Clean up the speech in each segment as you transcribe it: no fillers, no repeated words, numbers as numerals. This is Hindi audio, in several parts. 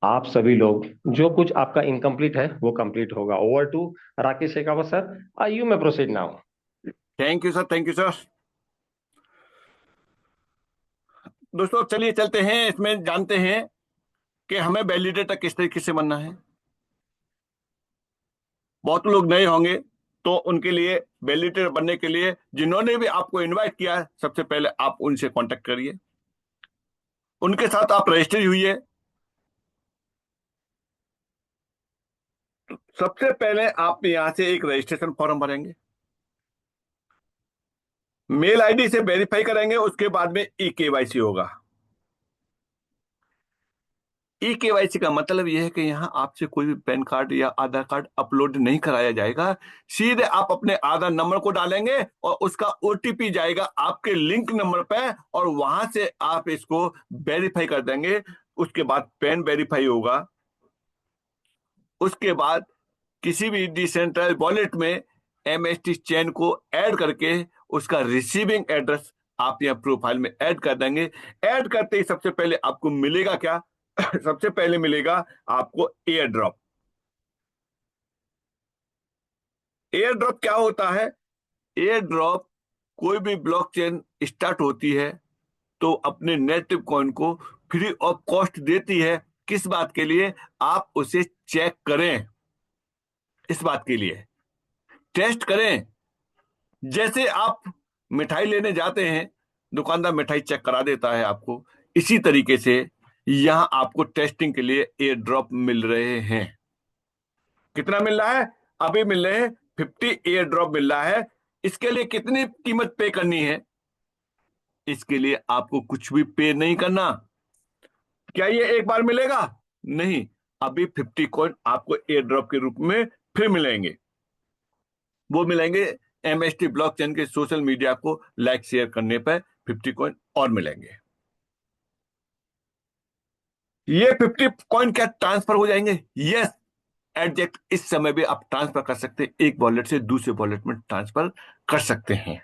आप सभी लोग, जो कुछ आपका इनकम्प्लीट है वो कंप्लीट होगा। Over to Rakesh Shekhawat sir. I you may proceed now. Thank you sir, thank you sir. दोस्तों चलिए चलते हैं, इसमें जानते हैं कि हमें वैलिडेटर किस तरीके से बनना है। बहुत लोग नए होंगे, तो उनके लिए वैलिडेटर बनने के लिए जिन्होंने भी आपको इनवाइट किया है, सबसे पहले आप उनसे कांटेक्ट करिए, उनके साथ आप रजिस्टर हुई है। सबसे पहले आप यहां से एक रजिस्ट्रेशन फॉर्म भरेंगे, मेल आईडी से वेरीफाई करेंगे, उसके बाद में ई केवाईसी होगा। ई केवाईसी का मतलब यह है कि यहाँ आपसे कोई भी पैन कार्ड या आधार कार्ड अपलोड नहीं कराया जाएगा। सीधे आप अपने आधार नंबर को डालेंगे और उसका ओटीपी जाएगा आपके लिंक नंबर पे, और वहां से आप इसको वेरीफाई कर देंगे। उसके बाद पैन वेरीफाई होगा। उसके बाद किसी भी डिसेंट्रलाइज्ड वॉलेट में एमएसटी चेन को ऐड करके उसका रिसीविंग एड्रेस आप यहाँ प्रोफाइल में ऐड कर देंगे। ऐड करते ही सबसे पहले आपको मिलेगा क्या? सबसे पहले मिलेगा आपको एयर ड्रॉप। एयर ड्रॉप क्या होता है? एयर ड्रॉप, कोई भी ब्लॉकचेन स्टार्ट होती है तो अपने नेटिव कॉइन को फ्री ऑफ कॉस्ट देती है। किस बात के लिए? आप उसे चेक करें, इस बात के लिए टेस्ट करें। जैसे आप मिठाई लेने जाते हैं, दुकानदार मिठाई चेक करा देता है आपको, इसी तरीके से यहां आपको टेस्टिंग के लिए एयर ड्रॉप मिल रहे हैं। कितना मिल रहा है? अभी मिल रहे हैं 50 एयर ड्रॉप मिल रहा है। इसके लिए कितनी कीमत पे करनी है? इसके लिए आपको कुछ भी पे नहीं करना। क्या ये एक बार मिलेगा? नहीं, अभी 50 कॉइन आपको एयर ड्रॉप के रूप में फिर मिलेंगे। वो मिलेंगे एमएसटी ब्लॉकचेन के सोशल मीडिया को लाइक शेयर करने पर 50 कॉइन और मिलेंगे। ये 50 कॉइन क्या ट्रांसफर हो जाएंगे? यस, एग्जैक्ट इस समय भी आप ट्रांसफर कर सकते हैं, एक वॉलेट से दूसरे वॉलेट में ट्रांसफर कर सकते हैं।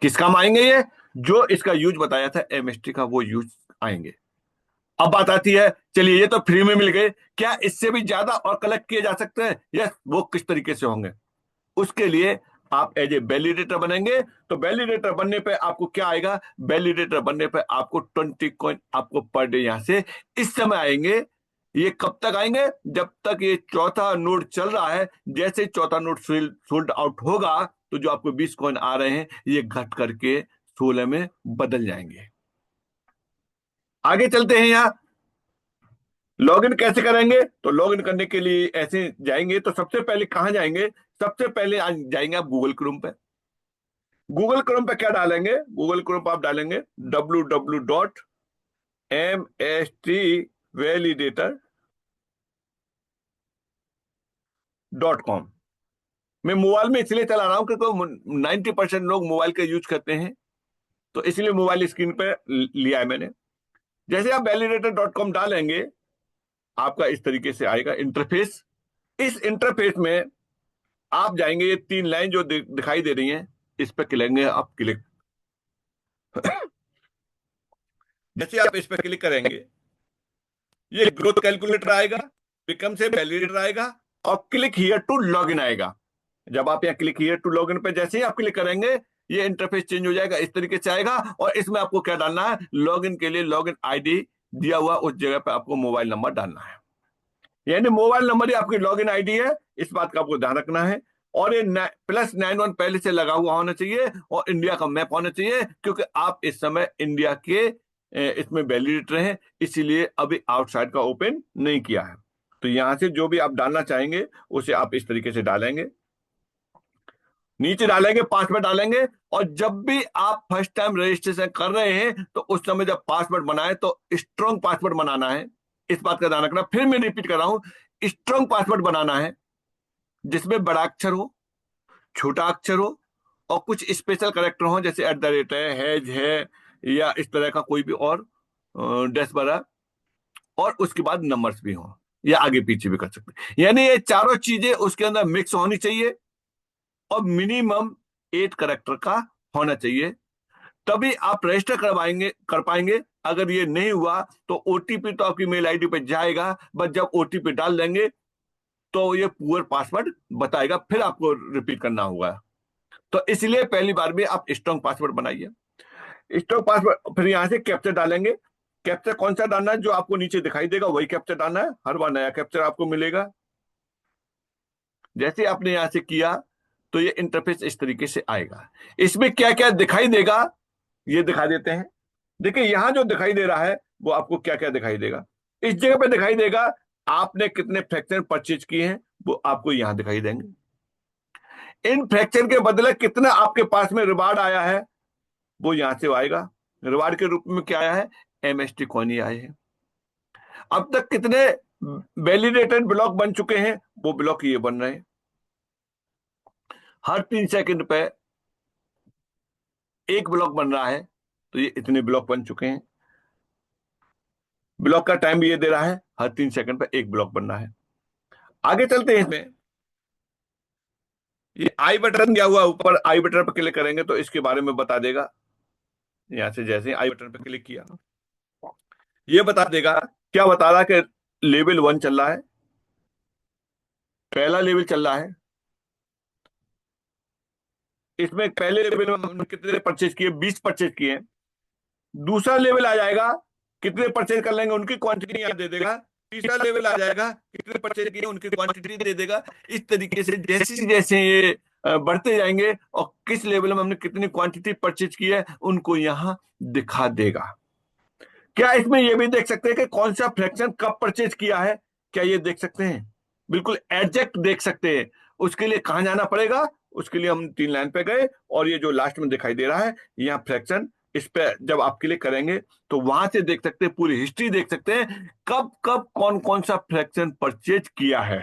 किस काम आएंगे ये? जो इसका यूज बताया था एमएसटी का, वो यूज आएंगे। अब बात आती है, चलिए ये तो फ्री में मिल गए, क्या इससे भी ज्यादा और कलेक्ट किए जा सकते हैं? यस, वो किस तरीके से होंगे? उसके लिए आप एज ए वैलिडेटर बनेंगे। तो वैलिडेटर बनने पे आपको क्या आएगा? वैलिडेटर बनने पे आपको 20 कॉइन आपको पर डे यहां से इस समय आएंगे। ये कब तक आएंगे? जब तक ये चौथा नोड चल रहा है। जैसे चौथा नोड सोल्ड आउट होगा तो जो आपको 20 कॉइन आ रहे हैं ये घट करके 16 में बदल जाएंगे। आगे चलते हैं। यहाँ लॉगिन कैसे करेंगे? तो लॉगिन करने के लिए ऐसे जाएंगे तो सबसे पहले कहां जाएंगे? सबसे पहले जाएंगे आप गूगल क्रोम पे। गूगल क्रोम पे क्या डालेंगे? गूगल क्रोम पे आप डालेंगे www.mstvalidator.com। मैं मोबाइल में इसलिए चला रहा हूं क्योंकि 90% लोग मोबाइल का यूज करते हैं, तो इसलिए मोबाइल स्क्रीन पे लिया है मैंने। जैसे आप validator.com डालेंगे, आपका इस तरीके से आएगा इंटरफेस। इस इंटरफेस में आप जाएंगे, ये तीन लाइन जो दिखाई दे रही हैं, इस पर क्लिक आप क्लिक। जैसे आप इस पर क्लिक करेंगे, ये ग्रोथ कैलकुलेटर आएगा, बिकम से वैलिडेटर आएगा, और क्लिक हियर टू लॉगिन आएगा। जब आप यहाँ क्लिक हियर टू लॉगिन पे जैसे ही आप क्लिक करेंगे, ये इंटरफेस चेंज हो जाएगा, इस तरीके से आएगा। और इसमें आपको क्या डालना है? लॉगिन के लिए लॉगिन आईडी दिया हुआ उस जगह पे आपको मोबाइल नंबर डालना है। यानी मोबाइल नंबर ही आपकी लॉगिन आईडी है, इस बात का आपको ध्यान रखना है। और ये +91 पहले से लगा हुआ होना चाहिए, और इंडिया का मैप होना चाहिए, क्योंकि आप इस समय इंडिया के इसमें वैलिडेटर हैं, इसीलिए अभी आउटसाइड का ओपन नहीं किया है। तो यहां से जो भी आप डालना चाहेंगे उसे आप इस तरीके से डालेंगे, नीचे डालेंगे, पासवर्ड डालेंगे। और जब भी आप फर्स्ट टाइम रजिस्ट्रेशन कर रहे हैं तो उस समय जब पासवर्ड बनाए तो स्ट्रॉन्ग पासवर्ड बनाना है, इस बात का ध्यान रखना। फिर मैं रिपीट कर रहा हूं, स्ट्रॉन्ग पासवर्ड बनाना है जिसमें बड़ा अक्षर हो, छोटा अक्षर हो, और कुछ स्पेशल करेक्टर हो, जैसे @ है, हैज है, या इस तरह का कोई भी और डैश बरा, और उसके बाद नंबर्स भी हो, या आगे पीछे भी कर सकते हैं। यानी ये चारों चीजें उसके अंदर मिक्स होनी चाहिए, और मिनिमम 8 करेक्टर का होना चाहिए। तभी आप रजिस्टर कर पाएंगे। अगर ये नहीं हुआ तो ओटीपी तो आपकी मेल आईडी पे जाएगा, बस जब ओटीपी डाल देंगे तो ये पुअर पासवर्ड बताएगा, फिर आपको रिपीट करना होगा। तो इसलिए पहली बार में आप स्ट्रॉन्ग पासवर्ड बनाइए। स्ट्रॉन्ग पासवर्ड, फिर यहां से कैप्चर डालेंगे। कैप्चर कौन सा डालना है? जो आपको नीचे दिखाई देगा वही कैप्चर डालना है, हर बार नया कैप्चर आपको मिलेगा। जैसे आपने यहां से किया तो ये इंटरफेस इस तरीके से आएगा। इसमें क्या क्या दिखाई देगा ये दिखा देते हैं। देखिए यहां जो दिखाई दे रहा है वो आपको क्या क्या दिखाई देगा। इस जगह पे दिखाई देगा आपने कितने फ्रैक्शन परचेज किए हैं, वो आपको यहां दिखाई देंगे। इन फ्रैक्शन के बदले कितना आपके पास में रिवार्ड आया है वो यहां से आएगा। रिवार्ड के रूप में क्या आया है? एमएसटी कॉइन ही आए हैं। अब तक कितने वैलिडेटेड ब्लॉक बन चुके हैं, वो ब्लॉक ये बन रहे हैं। हर 3 सेकंड पे एक ब्लॉक बन रहा है, तो ये इतने ब्लॉक बन चुके हैं। ब्लॉक का टाइम भी ये दे रहा है, हर 3 सेकंड पे एक ब्लॉक बन रहा है। आगे चलते हैं इसमें। ये आई बटन क्या हुआ, ऊपर आई बटन पर क्लिक करेंगे तो इसके बारे में बता देगा। यहां से जैसे आई बटन पर क्लिक किया ये बता देगा। क्या बता रहा है कि लेवल 1 चल रहा है, पहला लेवल चल रहा है। इसमें पहले लेवल में हमने कितने परचेज किए? 20 परचेज किए। दूसरा लेवल आ जाएगा, कितने परचेज कर लेंगे उनकी क्वांटिटी यहाँ दे देगा। तीसरा लेवल आ जाएगा, कितने परचेज किए उनकी क्वांटिटी दे देगा। इस तरीके से जैसे जैसे ये बढ़ते जाएंगे और किस लेवल में हमने कितनी क्वांटिटी परचेज की है उनको यहाँ दिखा देगा। क्या इसमें ये भी देख सकते हैं कि कौन सा फ्रैक्शन कब परचेज किया है? क्या ये देख सकते हैं? बिल्कुल एग्जैक्ट देख सकते हैं। उसके लिए कहां जाना पड़ेगा? उसके लिए हम 3 लाइन पे गए और ये जो लास्ट में दिखाई दे रहा है यहाँ फ्रैक्शन, इस पे जब आप क्लिक करेंगे तो वहां से देख सकते हैं, पूरी हिस्ट्री देख सकते हैं कब कब कौन कौन सा फ्रैक्शन परचेज किया है।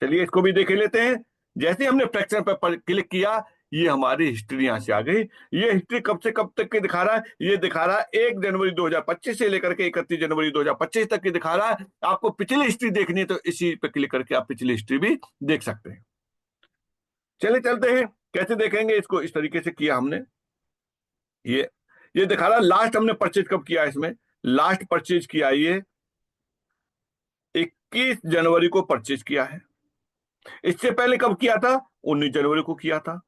चलिए इसको भी देख लेते हैं। जैसे हमने फ्रैक्शन पर क्लिक किया ये हमारी हिस्ट्री यहां से आ गई। ये हिस्ट्री कब से कब तक की दिखा रहा है? ये दिखा रहा है 1 जनवरी 2025 से लेकर के 31 जनवरी 2025 तक की दिखा रहा है। आपको पिछली हिस्ट्री देखनी है तो इसी पे क्लिक करके आप पिछली हिस्ट्री भी देख सकते हैं। चलिए चलते हैं, कैसे देखेंगे इसको। इस तरीके से किया हमने। ये ये दिखा रहा है लास्ट हमने परचेज कब किया। इसमें लास्ट परचेज किया ये 21 जनवरी को परचेज किया है। इससे पहले कब किया था? 19 जनवरी को किया था।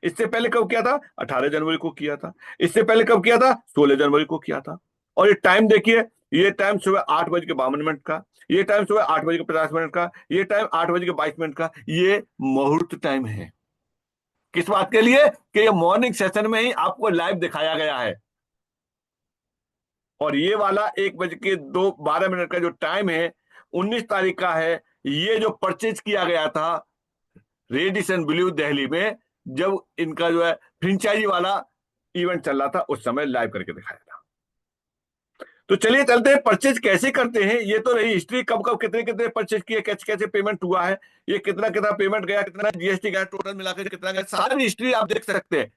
इससे पहले कब किया था? 18 जनवरी को किया था। इससे पहले कब किया था? 16 जनवरी को किया था। और ये टाइम देखिए, ये टाइम सुबह 8:52 का, ये टाइम सुबह 8:50 का, ये टाइम 8:22 का। ये मुहूर्त टाइम है। किस बात के लिए? कि ये मॉर्निंग सेशन में ही आपको लाइव दिखाया गया है। और ये वाला 1:12 का जो टाइम है 19 तारीख का है। ये जो परचेज किया गया था रेडिसन ब्लू दिल्ली में, जब इनका जो है फ्रेंचाइजी वाला इवेंट चल रहा था उस समय लाइव करके दिखाया था। तो चलिए चलते हैं परचेज कैसे करते हैं। ये तो रही हिस्ट्री, कब कब कितने कितने परचेज किए, कैसे कैसे पेमेंट हुआ है, ये कितना कितना पेमेंट गया, कितना जीएसटी गया, टोटल मिलाकर कितना गया, सारी हिस्ट्री आप देख सकते हैं।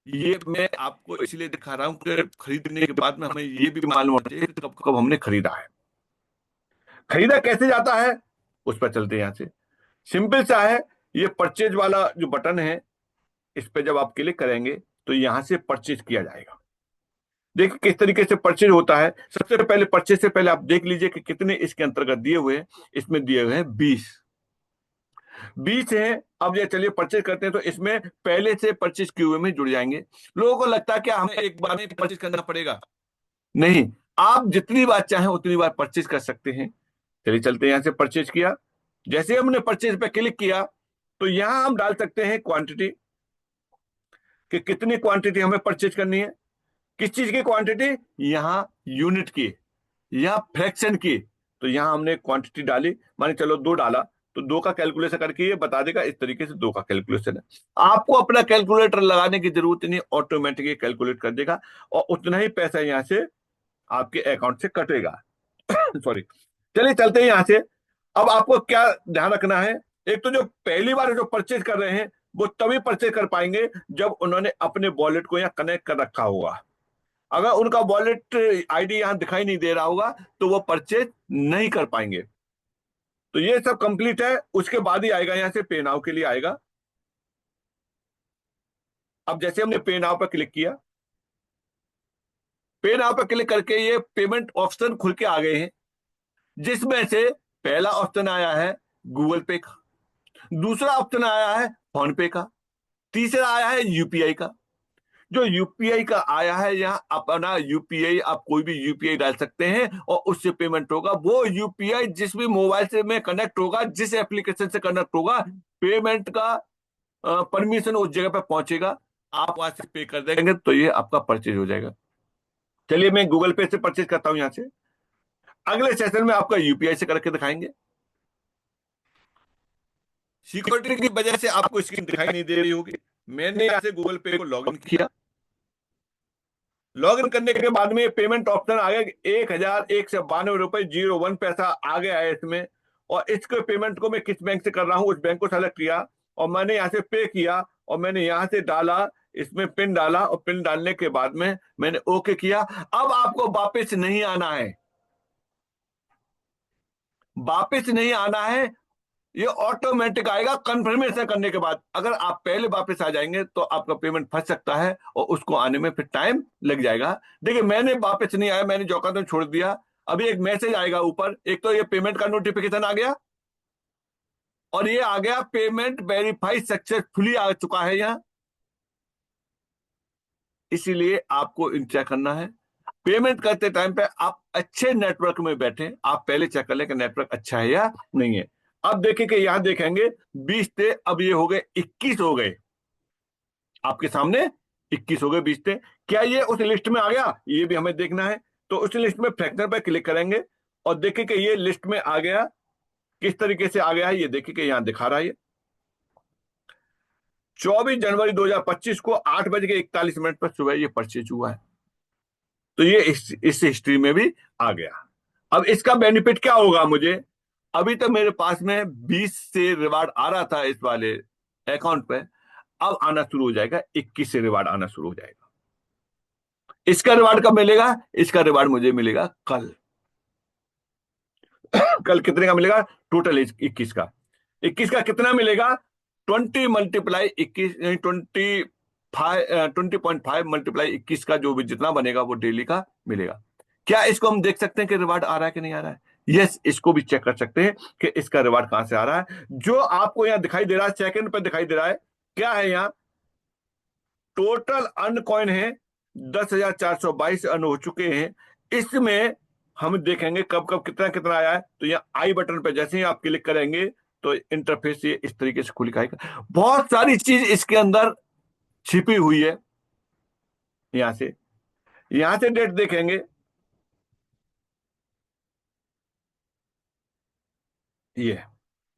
ये मैं आपको इसलिए दिखा रहा हूं कि खरीदने के बाद में हमें ये भी मालूम होना चाहिए कब कब हमने खरीदा है। खरीदा कैसे जाता है उस पर चलते हैं। यहां से सिंपल सा है, ये परचेज वाला जो बटन है इस पे जब आप क्लिक करेंगे तो यहां से परचेज किया जाएगा। देखिए किस तरीके से परचेज होता है। सबसे पहले परचेज से पहले आप देख लीजिए कि कितने इसके अंतर्गत दिए हुए हैं। इसमें दिए हुए हैं 20 है। अब ये चलिए परचेज करते हैं तो इसमें पहले से परचेज किए हुए में जुड़ जाएंगे। लोगों को लगता है कि हमें एक बार में परचेज करना पड़ेगा। नहीं, आप जितनी बार चाहें उतनी बार परचेज कर सकते हैं। चलिए चलते हैं, यहां से परचेज किया। जैसे हमने परचेज पे क्लिक किया तो यहां हम डाल सकते हैं क्वांटिटी, कि कितनी क्वांटिटी हमें परचेज करनी है। किस चीज की क्वांटिटी? यहाँ यूनिट की, यहाँ फ्रैक्शन की। तो यहाँ हमने क्वांटिटी डाली, माने चलो 2 डाला तो 2 का कैलकुलेशन करके ये बता देगा। इस तरीके से 2 का कैलकुलेशन है। आपको अपना कैलकुलेटर लगाने की जरूरत नहीं, ऑटोमेटिक कैलकुलेट कर देगा और उतना ही पैसा यहाँ से आपके अकाउंट से कटेगा। सॉरी। चलिए चलते हैं यहां से। अब आपको क्या ध्यान रखना है, एक तो जो पहली बार जो परचेज कर रहे हैं वो तभी परचेज कर पाएंगे जब उन्होंने अपने वॉलेट को यहाँ कनेक्ट कर रखा होगा। अगर उनका वॉलेट आईडी यहां दिखाई नहीं दे रहा होगा तो वो परचेज नहीं कर पाएंगे। तो ये सब कंप्लीट है, उसके बाद ही आएगा यहां से पे नाउ के लिए आएगा। अब जैसे हमने पे नाउ पर क्लिक किया, पे नाउ पर क्लिक करके ये पेमेंट ऑप्शन खुल के आ गए हैं, जिसमें से पहला ऑप्शन आया है गूगल पे का, दूसरा ऑप्शन आया है फोन पे का, तीसरा आया है यूपीआई का। जो यूपीआई का आया है, यहाँ अपना यूपीआई, आप कोई भी यूपीआई डाल सकते हैं और उससे पेमेंट होगा। वो यूपीआई जिस भी मोबाइल से में कनेक्ट होगा, जिस एप्लीकेशन से कनेक्ट होगा, पेमेंट का परमिशन उस जगह पे पहुंचेगा, आप वहां से पे कर देंगे तो ये आपका परचेज हो जाएगा। चलिए मैं गूगल पे से परचेज करता हूं यहां से। अगले सेशन में आपका यूपीआई से करके दिखाएंगे। सिक्योरिटी की वजह से आपको स्क्रीन दिखाई नहीं दे रही होगी। मैंने यहां से गूगल पे को लॉगिन किया। लॉगिन करने के बाद में पेमेंट ऑप्शन आ गया, 1,192.01 आ गया है इसमें। और इसके पेमेंट को मैं किस बैंक से कर रहा हूं, उस बैंक को सेलेक्ट किया और मैंने यहां से पे किया और मैंने यहां से डाला, इसमें पिन डाला और पिन डालने के बाद में मैंने ओके किया। अब आपको वापस नहीं आना है, वापस नहीं आना है, ये ऑटोमेटिक आएगा कंफर्मेशन करने के बाद। अगर आप पहले वापस आ जाएंगे तो आपका पेमेंट फंस सकता है और उसको आने में फिर टाइम लग जाएगा। देखिए मैंने वापस नहीं आया, मैंने जो तो छोड़ दिया। अभी एक मैसेज आएगा ऊपर, एक तो ये पेमेंट का नोटिफिकेशन आ गया और ये आ गया पेमेंट वेरीफाई सक्सेसफुली आ चुका है यहाँ। इसीलिए आपको इंतजार करना है। पेमेंट करते टाइम पे आप अच्छे नेटवर्क में बैठे, आप पहले चेक कर लें कि नेटवर्क अच्छा है या नहीं है। अब देखिए कि यहां देखेंगे 20 थे, अब ये हो गए 21 हो गए आपके सामने, 21 हो गए, 20 थे। क्या ये उस लिस्ट में आ गया, ये भी हमें देखना है। तो उस लिस्ट में फ्रैक्चर पर क्लिक करेंगे और देखिए कि ये लिस्ट में आ गया। किस तरीके से आ गया है ये देखिए कि यहां दिखा रहा है। 24 जनवरी 2025 को 8:41 पर सुबह ये परचेज हुआ है। तो ये इस हिस्ट्री में भी आ गया। अब इसका बेनिफिट क्या होगा मुझे, अभी तो मेरे पास में 20 से रिवार्ड आ रहा था इस वाले अकाउंट पे, अब आना शुरू हो जाएगा, 21 से रिवार्ड आना शुरू हो जाएगा। इसका रिवार्ड कब मिलेगा, इसका रिवार्ड मुझे मिलेगा कल। कल कितने का मिलेगा, टोटल 21 का। 21 का कितना मिलेगा, 20 मल्टीप्लाई 21, 20.5 मल्टीप्लाई 21 का जो भी जितना बनेगा वो डेली का मिलेगा। क्या इसको हम देख सकते हैं कि रिवार्ड आ रहा है कि नहीं आ रहा है। यस, इसको भी चेक कर सकते हैं कि इसका रिवार्ड कहां से आ रहा है। जो आपको यहां दिखाई दे रहा है, सेकंड पर दिखाई दे रहा है, क्या है यहाँ टोटल अन कॉइन है 10,422 अन हो चुके हैं। इसमें हम देखेंगे कब कब कितना कितना आया है। तो यहाँ आई बटन पर जैसे ही आप क्लिक करेंगे तो इंटरफेस ये इस तरीके से खुल आएगा। बहुत सारी चीज इसके अंदर छिपी हुई है। यहां से डेट देखेंगे, ये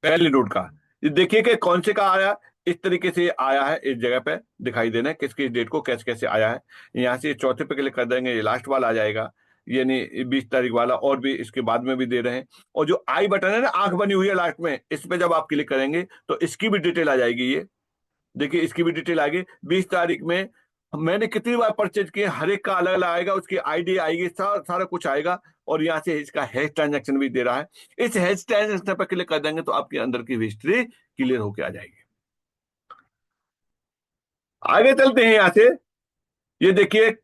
पहले नोट का, ये देखिए कि कौन से का आया, इस तरीके से आया है, इस जगह पे दिखाई देना है किस किस डेट को कैसे कैसे आया है। यहाँ से चौथे पे क्लिक कर देंगे, ये लास्ट वाला आ जाएगा, यानी 20 तारीख वाला। और भी इसके बाद में भी दे रहे हैं। और जो आई बटन है ना, आंख बनी हुई है लास्ट में, इस पे जब आप क्लिक करेंगे तो इसकी भी डिटेल आ जाएगी। ये देखिए इसकी भी डिटेल आएगी, 20 तारीख में मैंने कितनी बार परचेज किए, हर एक का अलग अलग आएगा, उसकी आईडी आएगी, सारा कुछ आएगा। और यहाँ से इसका हैश ट्रांजैक्शन भी दे रहा है। इस हैश ट्रांजैक्शन पर क्लिक कर देंगे तो आपके अंदर की हिस्ट्री क्लियर होकर आ जाएगी। आगे चलते हैं यहाँ से, ये देखिए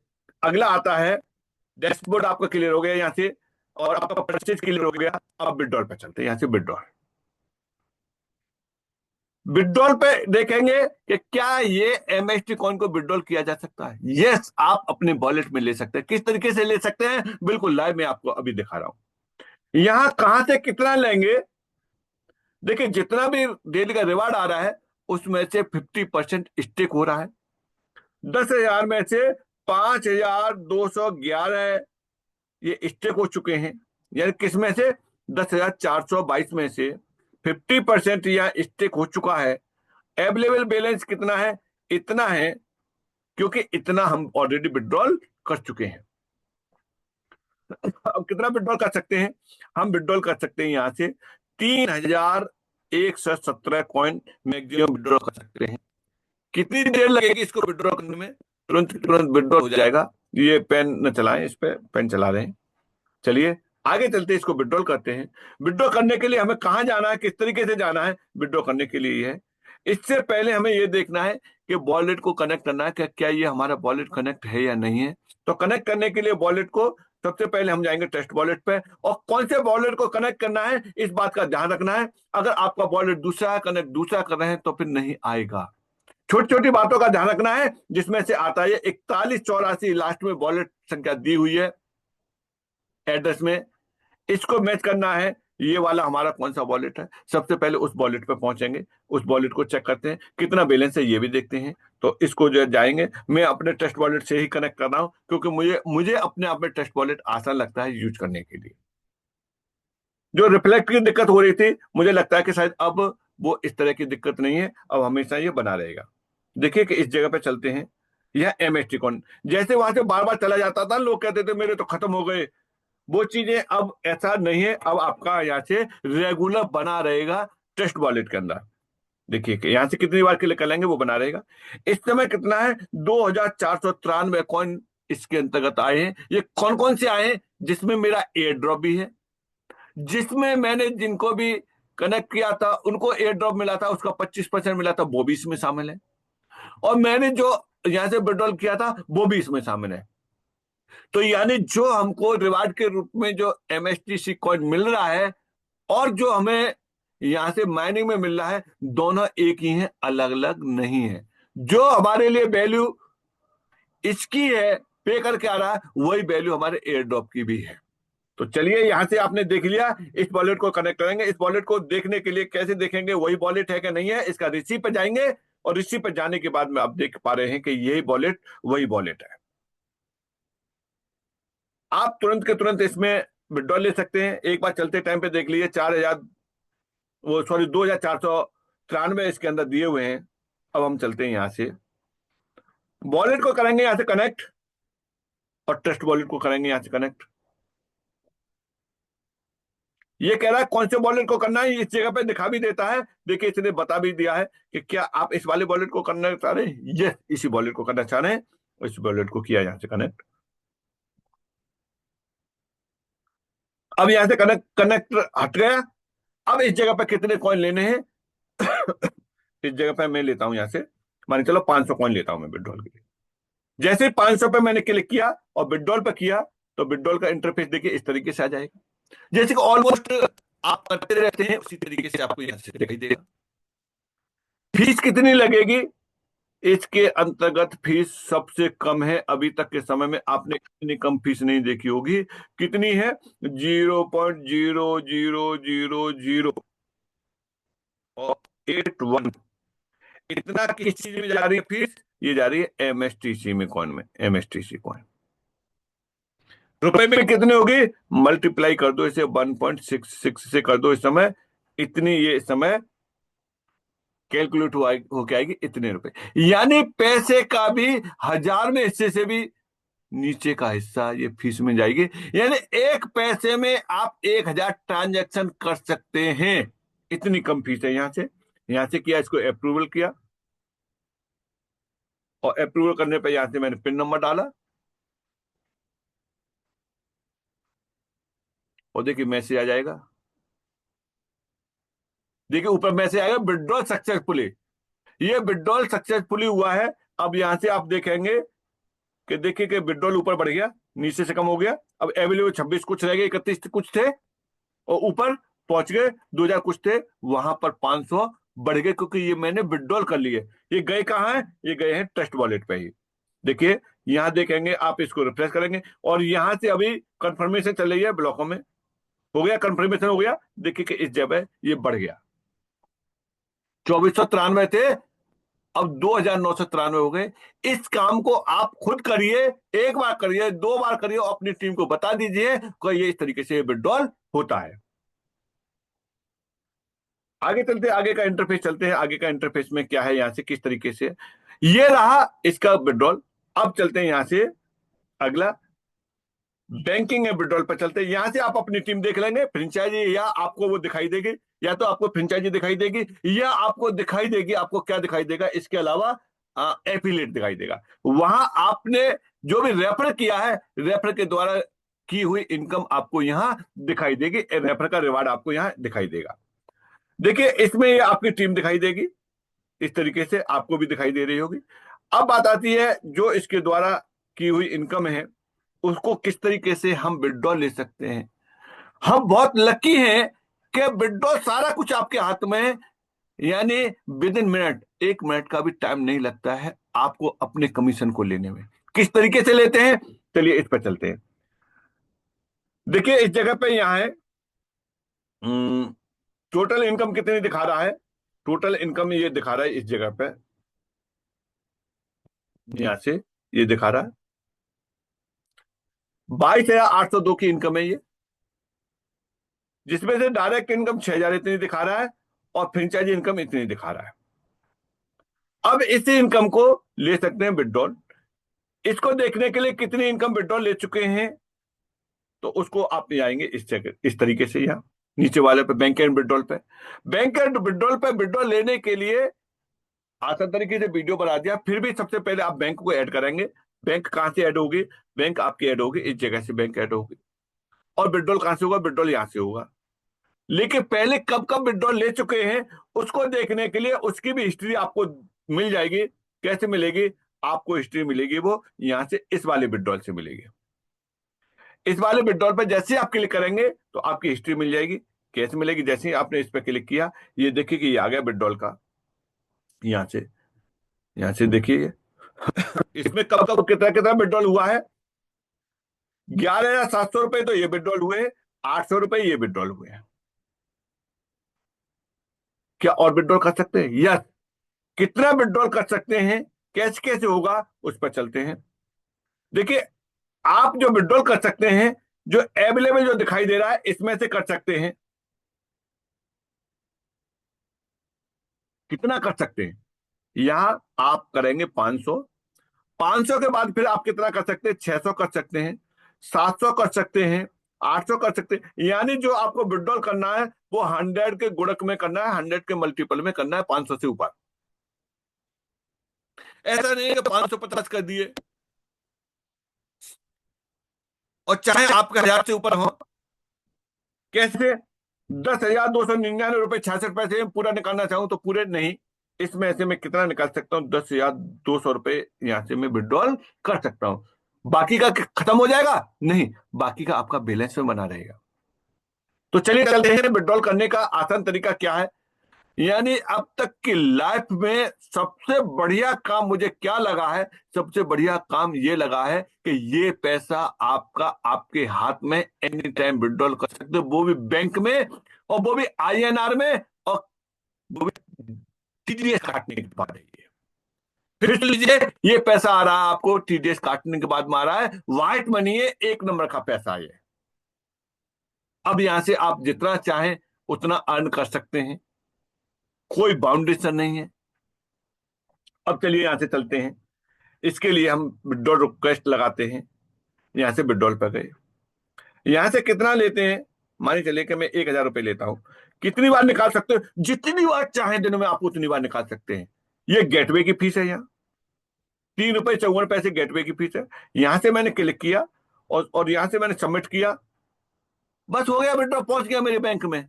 अगला आता है, डैशबोर्ड आपका क्लियर हो गया यहाँ से और आपका परचेज क्लियर हो गया। अब विड्रॉल पे चलते हैं, यहाँ से विड्रॉल। विड्रॉल पे देखेंगे कि क्या ये एमएसटी कॉइन को विड्रॉल किया जा सकता है। यस, आप अपने वॉलेट में ले सकते हैं। किस तरीके से ले सकते हैं, बिल्कुल लाइव मैं आपको अभी दिखा रहा हूं। यहां कहां से कितना लेंगे, देखिए जितना भी डेली का रिवार्ड आ रहा है उसमें से 50% स्टेक हो रहा है। 10,000 में से 5,211 ये स्टेक हो चुके हैं। यानी किसमें से, 10,422 में से 50% यह स्टेक हो चुका है। अवेलेबल बैलेंस कितना है, इतना है, क्योंकि इतना हम ऑलरेडी विड्रॉल कर चुके हैं। अब कितना विड्रॉल कर सकते हैं, हम विड्रॉल कर सकते हैं यहां से 3,117 कॉइन मैक्सिमम विड्रॉल कर सकते हैं। कितनी देर लगेगी इसको विड्रॉ करने में, तुरंत तुरंत विड्रॉ हो जाएगा। ये पेन न चलाएं, इस पे पेन चला रहे हैं। चलिए आगे चलते हैं, इसको विड्रॉल करते हैं। विड्रॉ करने के लिए हमें कहां जाना है, किस तरीके से जाना है विड्रॉ करने के लिए है। इससे पहले हमें यह देखना है कि वॉलेट को कनेक्ट करना है, क्या ये हमारा वॉलेट कनेक्ट है या नहीं है। तो कनेक्ट करने के लिए वॉलेट को सबसे पहले हम जाएंगे टेस्ट वॉलेट पे, और कौन से वॉलेट को कनेक्ट करना है इस बात का ध्यान रखना है। अगर आपका वॉलेट दूसरा कनेक्ट दूसरा कर रहे हैं तो फिर नहीं आएगा। छोटी छोटी बातों का ध्यान रखना है, जिसमें से आता है 4184 लास्ट में वॉलेट संख्या दी हुई है एड्रेस में, इसको मैच करना है। ये वाला हमारा कौन सा वॉलेट है, सबसे पहले उस वॉलेट पे पहुंचेंगे, उस वॉलेट को चेक करते हैं कितना बैलेंस है ये भी देखते हैं। तो इसको जो जाएंगे, मैं अपने टेस्ट वॉलेट से ही कनेक्ट कर रहा हूं, क्योंकि मुझे मुझे अपने आप में टेस्ट वॉलेट आसान लगता है यूज करने के लिए। जो रिफ्लेक्ट की दिक्कत हो रही थी, मुझे लगता है कि शायद अब वो इस तरह की दिक्कत नहीं है, अब हमेशा ये बना रहेगा। देखिए कि इस जगह पे चलते हैं, यह एमएसटी कौन, जैसे वहां से बार बार चला जाता था, लोग कहते थे मेरे तो खत्म हो गए, वो चीजें अब ऐसा नहीं है। अब आपका यहाँ से रेगुलर बना रहेगा टेस्ट वॉलेट के अंदर। देखिए कि यहाँ से कितनी बार क्लिक कर लेंगे वो बना रहेगा। इस समय कितना है, 2493 कॉइन इसके अंतर्गत आए हैं। ये कौन कौन से आए हैं, जिसमें मेरा एयर ड्रॉप भी है, जिसमें मैंने जिनको भी कनेक्ट किया था उनको एयर ड्रॉप मिला था, उसका 25% मिला था, वो भी इसमें शामिल है। और मैंने जो यहां से विड्रॉल किया था वो भी इसमें शामिल है। तो यानी जो हमको रिवार्ड के रूप में जो एमएसटीसी कॉइन मिल रहा है, और जो हमें यहां से माइनिंग में मिल रहा है, दोनों एक ही हैं, अलग अलग नहीं है। जो हमारे लिए वैल्यू इसकी है पे करके आ रहा है, वही वैल्यू हमारे एयर ड्रॉप की भी है। तो चलिए, यहां से आपने देख लिया, इस वॉलेट को कनेक्ट करेंगे। इस वॉलेट को देखने के लिए कैसे देखेंगे, वही वॉलेट है कि नहीं है, इसका रिसीव पे जाएंगे, और रिसीव पे जाने के बाद में आप देख पा रहे हैं कि यही वॉलेट वही वॉलेट है। आप तुरंत के तुरंत इसमें विड्रॉल ले सकते हैं। एक बार चलते टाइम पे देख लीजिए, 4000 वो सॉरी 2493 इसके अंदर दिए हुए हैं। अब हम चलते हैं यहां से, वॉलेट को करेंगे यहां से कनेक्ट, और ट्रस्ट वॉलेट को करेंगे यहां से कनेक्ट। ये कह रहा है कौन से वॉलेट को करना है, इस जगह पे दिखा भी देता है। देखिए, इसने बता भी दिया है कि क्या आप इस वाले वॉलेट को करना चाह रहे हैं, ये इसी वॉलेट को करना चाह रहे हैं। इस वॉलेट को किया यहां से कनेक्ट। अब यहां से कनेक्ट कनेक्ट हट गया। अब इस जगह पे कितने कॉइन लेने हैं इस जगह पे मैं लेता हूं यहां से, मान के चलो 500 कॉइन लेता हूं मैं विड्रॉल के लिए। जैसे ही 500 पे मैंने क्लिक किया और विड्रॉल पे किया, तो विड्रॉल का इंटरफेस देखिए इस तरीके से आ जाएगा, जैसे कि ऑलमोस्ट आप करते रहते हैं उसी तरीके से आपको यहां से दिखाई देगा। फीस कितनी लगेगी, इसके अंतर्गत फीस सबसे कम है। अभी तक के समय में आपने इतनी कम फीस नहीं देखी होगी। कितनी है, 0.0000 और 81। इतना किस चीज में जा रही है फीस, ये जा रही है एमएसटीसी में, कौन में, एमएसटीसी कॉइन। रुपए में कितनी होगी, मल्टीप्लाई कर दो इसे 1.66 से कर दो इस समय, इतनी ये इस समय कैलकुलेट होके आएगी इतने रुपए। यानी पैसे का भी 1000 में हिस्से से भी नीचे का हिस्सा ये फीस में जाएगी। यानी 1 पैसे में आप 1000 ट्रांजैक्शन कर सकते हैं, इतनी कम फीस है। यहां से किया, इसको अप्रूवल किया, और अप्रूवल करने पर यहां से मैंने पिन नंबर डाला, और देखिए मैसेज आ जाएगा। देखिए ऊपर मैसेज आएगा, विड्रॉल सक्सेसफुली। ये विड्रॉल सक्सेसफुली हुआ है। अब यहां से आप देखेंगे कि देखिए कि विड्रॉल ऊपर बढ़ गया, नीचे से कम हो गया। अब अवेलेबल 26 कुछ रह गए, 31 कुछ थे, और ऊपर पहुंच गए 2000 कुछ थे, वहां पर 500 बढ़ गए, क्योंकि ये मैंने विड्रॉल कर लिए। ये गए कहाँ हैं, ये गए हैं ट्रस्ट वॉलेट पे ही। देखिए यहां देखेंगे, आप इसको रिफ्रेश करेंगे, और यहां से अभी कंफर्मेशन चल रही है ब्लॉकों में, हो गया कंफर्मेशन हो गया। देखिए कि इस जगह ये बढ़ गया, 2493 थे, अब 2993 हो गए। इस काम को आप खुद करिए, एक बार करिए, 2 बार करिए, और अपनी टीम को बता दीजिए कि ये इस तरीके से विड्रॉल होता है। आगे चलते, आगे का इंटरफेस चलते हैं। आगे का इंटरफेस में क्या है, यहां से किस तरीके से, ये रहा इसका विड्रॉल। अब चलते हैं यहां से अगला, बैंकिंग एंड विड्रॉल पर चलते हैं। यहां से आप अपनी टीम देख लेंगे, फ्रेंचाइजी या आपको वो दिखाई देगी, या तो आपको फ्रेंचाइजी दिखाई देगी, या आपको दिखाई देगी, आपको क्या दिखाई देगा इसके अलावा, एफिलिएट दिखाई देगा। वहां आपने जो भी रेफर किया है, रेफर के द्वारा की हुई इनकम आपको यहां दिखाई देगी, रेफर का रिवार्ड आपको यहां दिखाई देगा। देखिए इसमें ये आपकी टीम दिखाई देगी, इस तरीके से आपको भी दिखाई दे रही होगी। अब बात आती है जो इसके द्वारा की हुई इनकम है उसको किस तरीके से हम विड्रॉल ले सकते हैं। हम बहुत लकी हैं कि विड्रॉल सारा कुछ आपके हाथ में है, यानी विद इन मिनट, 1 मिनट का भी टाइम नहीं लगता है आपको अपने कमीशन को लेने में। किस तरीके से लेते हैं, चलिए इस पर चलते हैं। देखिए इस जगह पे यहां है टोटल इनकम कितनी दिखा रहा है। टोटल इनकम ये दिखा रहा है इस जगह पे, यहां से ये दिखा रहा है 22,802 की इनकम है ये, जिसमें से डायरेक्ट इनकम 6,000 इतनी दिखा रहा है और फ्रेंचाइजी इनकम इतनी दिखा रहा है। अब इसी इनकम को ले सकते हैं विड्रॉल। इसको देखने के लिए कितनी इनकम विड्रॉल ले चुके हैं तो उसको आप ले आएंगे इस जगह, इस तरीके से यहाँ नीचे वाले पे बैंक एंड विड्रॉल पे। बैंक एंड विड्रॉल पे विड्रॉल लेने के लिए आसान तरीके से वीडियो बना दिया। फिर भी सबसे पहले आप बैंक को ऐड करेंगे। बैंक कहां से ऐड होगी, बैंक आपकी ऐड होगी इस जगह से, बैंक ऐड होगी। और विड्रॉल कहां से होगा, विड्रॉल यहां से होगा। लेकिन पहले कब कब विड्रॉल ले चुके हैं उसको देखने के लिए उसकी भी हिस्ट्री आपको मिल जाएगी। कैसे मिलेगी, आपको हिस्ट्री मिलेगी वो यहां से, इस वाले विड्रॉल से मिलेगी। इस वाले विड्रॉल पर जैसे ही आप क्लिक करेंगे तो आपकी हिस्ट्री मिल जाएगी। कैसे मिलेगी, जैसे ही आपने इस पर क्लिक किया ये देखिए कि ये आ गया विड्रॉल का, यहां से देखिए इसमें कब कब कितना कितना विड्रॉल हुआ है। 11,700 रुपए तो ये विड्रॉल हुए, 800 रुपए ये विड्रॉल हुए हैं। क्या और विड्रॉल कर सकते हैं, यस। कितना विड्रॉल कर सकते हैं, कैसे कैसे होगा उस पर चलते हैं। देखिए आप जो विड्रॉल कर सकते हैं, जो अवेलेबल जो दिखाई दे रहा है इसमें से कर सकते हैं। कितना कर सकते हैं, यहां आप करेंगे 500। 500 के बाद फिर आप कितना कर सकते हैं, 600 कर सकते हैं, 700 कर सकते हैं, 800 कर सकते हैं। यानी जो आपको विड्रॉल करना है वो 100 के गुणक में करना है, 100 के मल्टीपल में करना है, 500 से ऊपर। ऐसा नहीं है कि 550 कर दिए और चाहे आपके 1,000 से ऊपर हो। कैसे, 10,299 रुपए 66 पैसे पूरा निकालना चाहूं तो पूरे नहीं, इसमें से मैं कितना निकाल सकता हूँ, 10,200 रुपए यहां से मैं विड्रॉल कर सकता हूँ। बाकी का खत्म हो जाएगा, नहीं, बाकी का आपका बैलेंस में बना रहेगा। तो चलिए चलते हैं विड्रॉल करने का आसान तरीका क्या है। यानी अब तक की लाइफ में सबसे बढ़िया काम मुझे क्या लगा है, सबसे बढ़िया काम ये लगा है कि ये पैसा आपका आपके हाथ में एनी टाइम विड्रॉल कर सकते हो, वो भी बैंक में, और वो भी INR में, और वो भी TDS काटने के बाद है ये। फिर सुन लीजिए, ये पैसा आ रहा है आपको TDS काटने के बाद में आ रहा है, व्हाइट मनी है, 1 नंबर का पैसा है ये। अब यहां से आप जितना चाहें उतना अर्न कर सकते हैं, कोई बाउंडेशन नहीं है। अब चलिए यहां से चलते हैं, इसके लिए हम विड्रॉल रिक्वेस्ट लगाते हैं। यहां से विड्रॉल पर गए, यहां से कितना लेते हैं, मान चलिए कि मैं 1,000 रुपए लेता हूं। कितनी बार निकाल सकते हो, जितनी बार चाहे दिन में आप उतनी बार निकाल सकते हैं। ये गेटवे की फीस है, यहाँ 3 रुपए 54 पैसे गेटवे की फीस है। यहां से मैंने क्लिक किया और यहां से मैंने सबमिट किया, बस हो गया, विड्रॉल पहुंच गया मेरे बैंक में।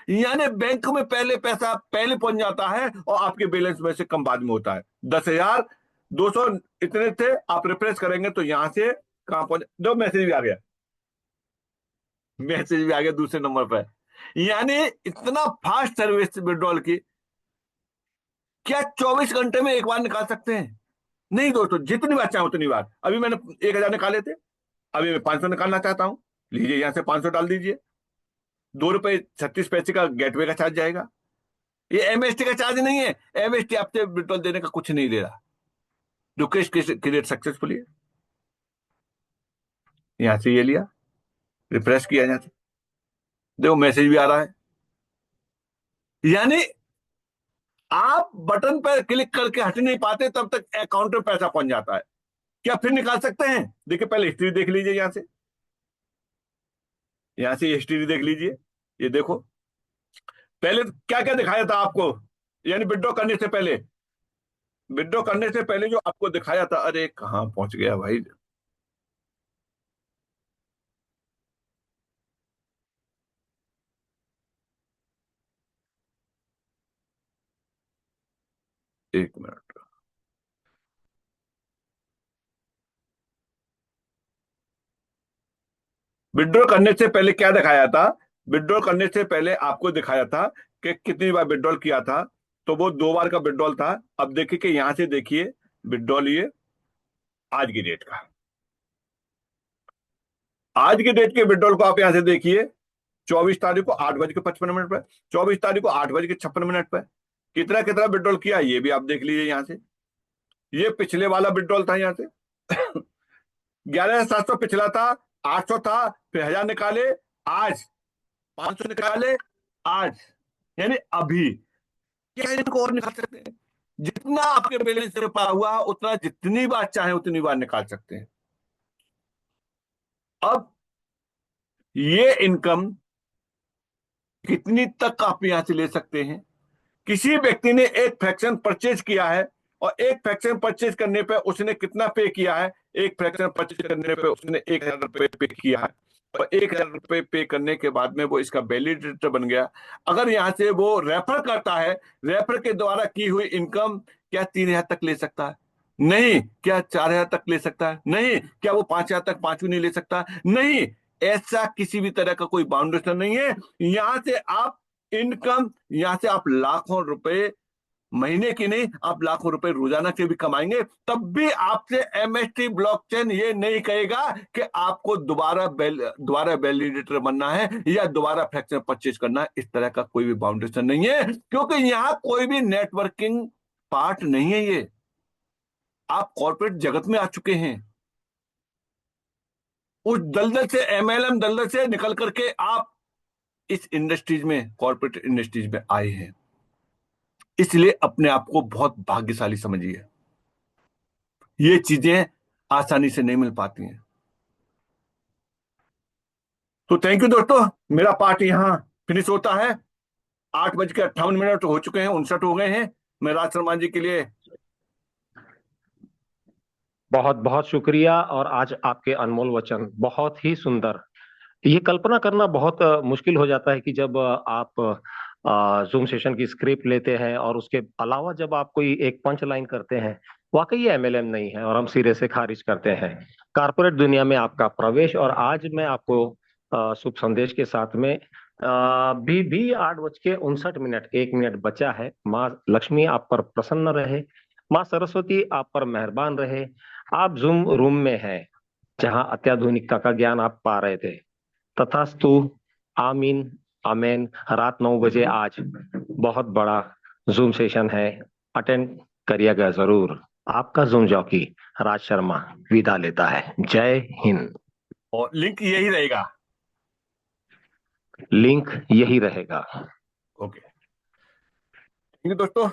यानी बैंक में पहले पैसा पहले पहुंच जाता है और आपके बैलेंस में से कम बाद में होता है। 10,200 इतने थे, आप रिफ्रेश करेंगे तो यहां से कहां पहुंच, दो मैसेज भी आ गया, मैसेज भी आ गया दूसरे नंबर पर। यानी इतना फास्ट सर्विस विड्रॉल की। क्या 24 घंटे में एक बार निकाल सकते हैं, नहीं दोस्तों, जितनी बार चाहे उतनी बार। अभी मैंने 1,000 निकाले थे, अभी मैं 500 निकालना चाहता हूं, लीजिए यहां से 500 डाल दीजिए। 2 रुपए 36 पैसे का गेटवे का चार्ज जाएगा, ये MST का चार्ज नहीं है। MST आपसे विड्रॉल देने का कुछ नहीं ले रहा। रिक्वेस्ट क्रिएट सक्सेसफुली, यहां से ये लिया, रिफ्रेश किया यहां से, देखो मैसेज भी आ रहा है। यानी आप बटन पर क्लिक करके हट नहीं पाते तब तक अकाउंट में पैसा पहुंच जाता है। क्या फिर निकाल सकते हैं, देखिए पहले हिस्ट्री देख लीजिए, यहां से हिस्ट्री देख लीजिए। ये देखो पहले क्या क्या दिखाया था आपको, यानी विड्रॉ करने से पहले, विड्रॉ करने से पहले जो आपको दिखाया था, अरे कहाँ पहुंच गया भाई। एक मिनट। विड्रॉ करने से पहले क्या दिखाया था? विड्रॉ करने से पहले आपको दिखाया था कि कितनी बार विड्रॉल किया था। तो वो 2 बार का विड्रॉल था। अब देखिए कि यहां से देखिए विड्रॉल, ये आज की डेट का, आज की डेट के विड्रॉल को आप यहां से देखिए। 24 तारीख को 8:55 पर, 24 तारीख को 8:56 पर। कितना कितना विड्रॉल किया ये भी आप देख लीजिए यहां से। ये पिछले वाला विड्रॉल था यहां से। 11,700 पिछला था, 800 था, फिर 1,000 निकाले आज, 500 निकाले आज, यानी अभी। क्या इनको और निकाल सकते हैं? जितना आपके बैलेंस में पड़ा हुआ उतना जितनी बार चाहे उतनी बार निकाल सकते हैं। अब ये इनकम कितनी तक आप यहां से ले सकते हैं? किसी व्यक्ति ने एक फ्रैक्शन परचेज किया है, और एक फ्रैक्शन परचेज करने पे उसने कितना पे किया है? एक फ्रैक्शन परचेज करने पे उसने 1,000 रुपये पे किया है, और 1,000 रुपये पे करने के बाद में वो इसका वैलिडेटर बन गया। अगर यहां से वो रेफर करता है, रेफर के द्वारा की हुई इनकम क्या 3,000 तक ले सकता है? नहीं। क्या 4,000 तक ले सकता है? नहीं। क्या वो 5,000 तक पांचवी नहीं ले सकता? नहीं। ऐसा किसी भी तरह का कोई बाउंडेशन नहीं है। यहां से आप इनकम, यहां से आप लाखों रुपए महीने की नहीं, आप लाखों रुपए रोजाना के भी कमाएंगे, तब भी आपसे एमएसटी ब्लॉकचेन ये नहीं कहेगा कि आपको दोबारा वैलिडेटर बनना है या दोबारा फ्रैक्चर परचेज करना है। इस तरह का कोई भी बाउंडेशन नहीं है, क्योंकि यहां कोई भी नेटवर्किंग पार्ट नहीं है ये। आप कॉर्पोरेट जगत में आ चुके हैं। उस दलदल से, एमएलएम दलदल से निकल करके आप इस इंडस्ट्रीज में, कॉर्पोरेट इंडस्ट्रीज में आए हैं। इसलिए अपने आप को बहुत भाग्यशाली समझिए। ये चीजें आसानी से नहीं मिल पाती हैं। तो थैंक यू दोस्तों, मेरा पार्ट यहाँ फिनिश होता है। 8:58 हो चुके हैं, 59 हो गए हैं। मैं राज शर्मा जी के लिए बहुत बहुत शुक्रिया। और आज आपके अनमोल वचन बहुत ही सुंदर। ये कल्पना करना बहुत मुश्किल हो जाता है कि जब आप जूम सेशन की स्क्रिप्ट लेते हैं और उसके अलावा जब आप कोई एक पंच लाइन करते हैं, वाकई ये एमएलएम नहीं है और हम सिरे से खारिज करते हैं। कारपोरेट दुनिया में आपका प्रवेश, और आज मैं आपको शुभ संदेश के साथ में भी 8:59, 1 मिनट बचा है। माँ लक्ष्मी आप पर प्रसन्न रहे, माँ सरस्वती आप पर मेहरबान रहे। आप जूम रूम में हैं जहाँ अत्याधुनिकता का ज्ञान आप पा रहे थे। तथास्तु। आमीन। अमेन। रात 9 बजे आज बहुत बड़ा जूम सेशन है, अटेंड करिएगा जरूर। आपका जूम जॉकी राज शर्मा विदा लेता है। जय हिंद। और लिंक यही रहेगा। लिंक यही रहेगा। ओके, ठीक है दोस्तों।